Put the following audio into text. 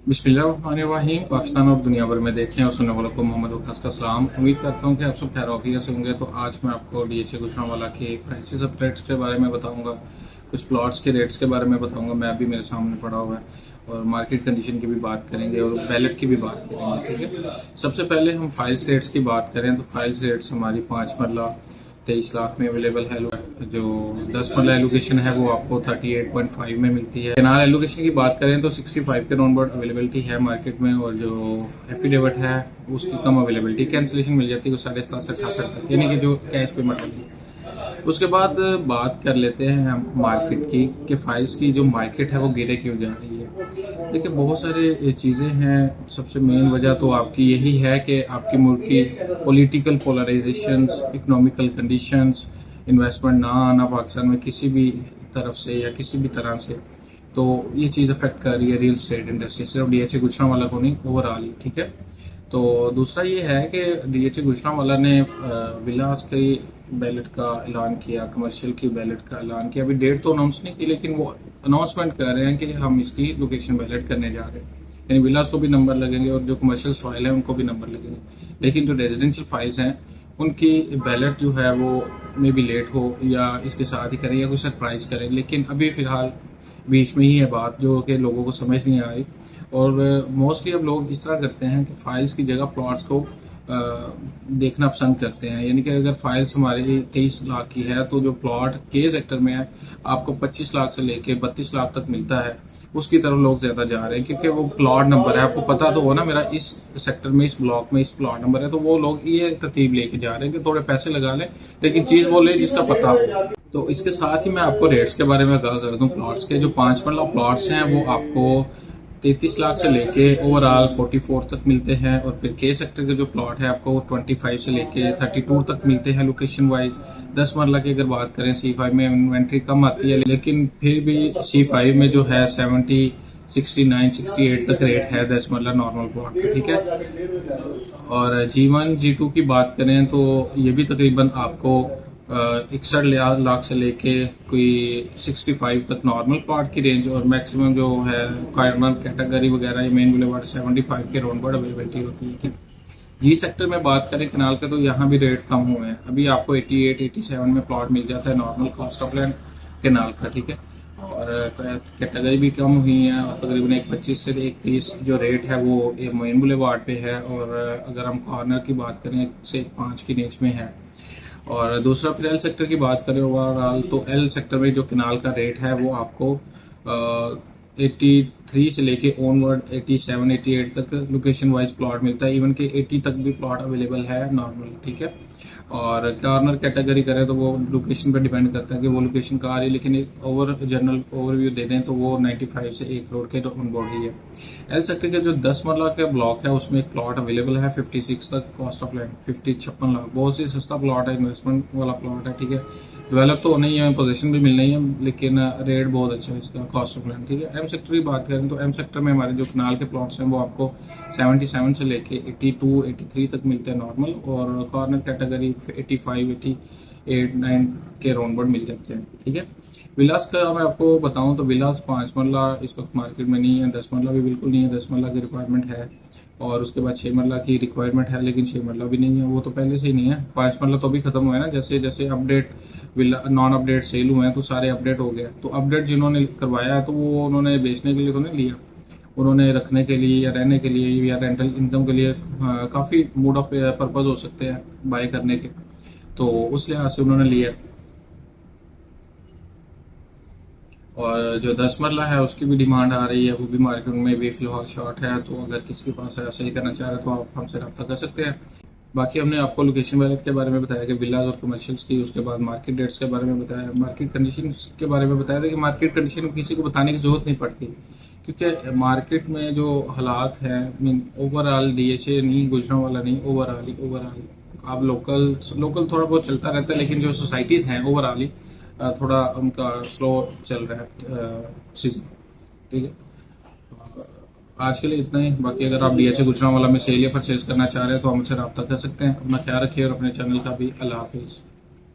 बिस्मिल्लाहिर्रहमानिर्रहीम। पाकिस्तान और दुनिया भर में देखने और सुनने वालों को मोहम्मद वकास का सलाम। उम्मीद करता हूँ कि आप सब खैर ऑफिया से होंगे। तो आज मैं आपको डीएचए गुजरांवाला के प्राइसेस अपडेट्स के बारे में बताऊंगा, कुछ प्लॉट्स के रेट्स के बारे में बताऊंगा। मैं अभी मेरे सामने पड़ा हुआ है और मार्केट कंडीशन की भी बात करेंगे और बैलेट की भी बात करेंगे। ठीक है, सबसे पहले हम फाइल्स रेट्स की बात करें तो फाइल्स रेट्स हमारी 5 मरला 23 लाख में अवेलेबल है। जो 10 मरला एलोकेशन है वो आपको 38.5 में मिलती है। केनाल एलोकेशन की बात करें तो 65 के राउंड अवेलेबिलिटी है मार्केट में, और जो एफिडेविट है उसकी कम अवेलेबिलिटी, कैंसिलेशन मिल जाती है 7.5 से 68 तक, यानी कि जो कैश पेमेंट होगी। उसके बाद बात कर लेते हैं हम मार्केट की कि फाइल्स की जो मार्केट है वो गिरे क्यों जा रही है। देखिए, बहुत सारे चीजें हैं। सबसे मेन वजह तो आपकी यही है कि आपकी मुल्क की political polarisation, economical conditions, investment ना आना पाकिस्तान में किसी भी तरफ से या किसी भी तरह से, तो ये चीज अफेक्ट कर रही है रियल एस्टेट इंडस्ट्री, सिर्फ डीएचए गुजरांवाला को नहीं, ओवरऑल ही। ठीक है, तो दूसरा ये है कि डीएचए गुजरांवाला ने विलास की बैलेट का ऐलान किया, कमर्शियल की बैलेट का ऐलान किया। अभी डेट तो अनाउंस नहीं की, लेकिन वो अनाउंसमेंट कर रहे हैं कि हम इसकी लोकेशन बैलेट करने जा रहे हैं। यानी विलास को भी नंबर लगेंगे और जो कमर्शियल फाइल है उनको भी नंबर लगेंगे। लेकिन जो रेजिडेंशियल फाइल्स हैं उनकी बैलेट जो है वो मे बी लेट हो या इसके साथ ही करें या कोई सरप्राइज करें। लेकिन अभी फिलहाल बीच में ही है बात, जो कि लोगों को समझ नहीं आ रही। और मोस्टली अब लोग इस तरह करते हैं कि फाइल्स की जगह प्लॉट्स को देखना पसंद करते हैं। यानी कि अगर फाइल्स हमारी 23 लाख की है तो जो प्लॉट के सेक्टर में है आपको 25 लाख से लेके 32 लाख तक मिलता है, उसकी तरफ लोग ज्यादा जा रहे हैं क्योंकि वो प्लॉट नंबर है। आपको पता तो हो ना, मेरा इस सेक्टर में, इस ब्लॉक में इस प्लॉट नंबर है, तो वो लोग ये तरतीब लेके जा रहे हैं कि थोड़े पैसे लगा लें लेकिन चीज वो ले जिसका पता हो। तो इसके साथ ही मैं आपको रेट्स के बारे में आगाह कर दूं। प्लॉट्स के जो 5 मरला प्लॉट्स हैं वो आपको 33 लाख से लेके ओवरऑल 44 तक मिलते हैं, और फिर के सेक्टर के जो प्लॉट है आपको 25 से लेके 32 तक मिलते हैं लोकेशन वाइज। 10 मरला की अगर बात करें, C5 में इन्वेंट्री कम आती है, लेकिन फिर भी C5 में जो है 70, 69, 68 तक रेट है 10 मरला नॉर्मल प्लॉट का। ठीक है, और G1 G2 की बात करें तो ये भी तकरीबन आपको 61 लाख से लेके कोई 65 तक नॉर्मल प्लॉट की रेंज, और मैक्सिमम जो है कॉर्नर कैटेगरी वगैरह ये मेन बुलेवार्ड 75 के राउंड पर अवेलेबिलिटी होती है। जी सेक्टर में बात करें कनाल का तो यहाँ भी रेट कम हुए हैं। अभी आपको 88, 87 में प्लॉट मिल जाता है नॉर्मल कॉस्ट ऑफ लैंड कनाल का। ठीक है, और कैटेगरी भी कम हुई है, और तकरीबन 125 से 130 जो रेट है वो मेन बुलेवार्ड पे है, और अगर हम कॉर्नर की बात करें 1 से 5 की रेंज में है। और दूसरा फिर एल सेक्टर की बात करें ओवरऑल, तो एल सेक्टर में जो कनाल का रेट है वो आपको 83 से लेके ऑनवर्ड 87, 88 तक लोकेशन वाइज प्लॉट मिलता है। इवन के 80 तक भी प्लॉट अवेलेबल है नॉर्मल। ठीक है, और कॉर्नर कैटेगरी करें तो वो लोकेशन पे डिपेंड करता है कि वो लोकेशन कहाँ आ रही है, लेकिन एक जनरल ओवरव्यू दे दें तो वो 95 से 1 करोड़ के ऑन बोर्ड ही है। एल सेक्टर के जो 10 मरला के ब्लॉक है उसमें एक प्लॉट अवेलेबल है 56 तक कॉस्ट ऑफ लैंड, 56 लाख, बहुत ही सस्ता प्लॉट है, इन्वेस्टमेंट वाला प्लॉट है। ठीक है, डेवलप तो नहीं है, पोजीशन भी मिल रही है, लेकिन रेट बहुत अच्छा है इसका, कॉस्ट ऑफ लैंड। ठीक है, एम सेक्टर की बात करें तो एम सेक्टर में हमारे जो कनाल के प्लॉट्स हैं वो आपको 77 से लेके 82, 83 तक मिलते हैं नॉर्मल, और कॉर्नर कैटेगरी 85, 88, 9 के राउंड बर्ड मिल जाते हैं। ठीक है, विलास का मैं आपको बताऊं तो विलास 5 मरला इस वक्त मार्केट में नहीं है, 10 मरला भी बिल्कुल नहीं है। 10 मरला की रिक्वायरमेंट है, और उसके बाद 6 मरला की रिक्वायरमेंट है, लेकिन 6 मरला भी नहीं है, वो तो पहले से ही नहीं है। 5 मरला तो अभी खत्म हुआ है ना, जैसे जैसे अपडेट नॉन अपडेट सेल हुए हैं तो सारे अपडेट हो गए। तो अपडेट जिन्होंने करवाया है तो वो उन्होंने बेचने के लिए तो नहीं लिया, उन्होंने रखने के लिए या रहने के लिए या रेंटल इनकम के लिए काफी मूड ऑफ पर्पज हो सकते हैं बाय करने के, तो उस लिहाज से उन्होंने लिया। और जो 10 मरला है उसकी भी डिमांड आ रही है, वो भी मार्केट में भी फिलहाल शॉर्ट है। तो अगर किसी के पास है सेल करना चाह रहे हैं तो आप हमसे रब्ता कर सकते हैं। बाकी हमने आपको लोकेशन वैलेट के बारे में बताया कि विलाज और कमर्शियल्स की, उसके बाद मार्केट रेट्स के बारे में बताया, मार्केट कंडीशन के बारे में बताया था कि मार्केट कंडीशन किसी को बताने की जरूरत नहीं पड़ती, क्योंकि मार्केट में जो हालात हैं, मीन ओवरऑल डीएचए नहीं, गुजरांवाला नहीं, ओवरऑल आप लोकल थोड़ा बहुत चलता रहता है, लेकिन जो सोसाइटीज हैं ओवरऑल ही थोड़ा उनका स्लो चल रहा है सीजन। ठीक है, आज के लिए इतना ही। बाकी अगर आप डीएचए गुजरांवाला में सेल या परचेज करना चाह रहे हैं तो हमसे रब्ता कर सकते हैं। अपना ख्याल रखिए और अपने चैनल का भी। अल्लाह हाफिज।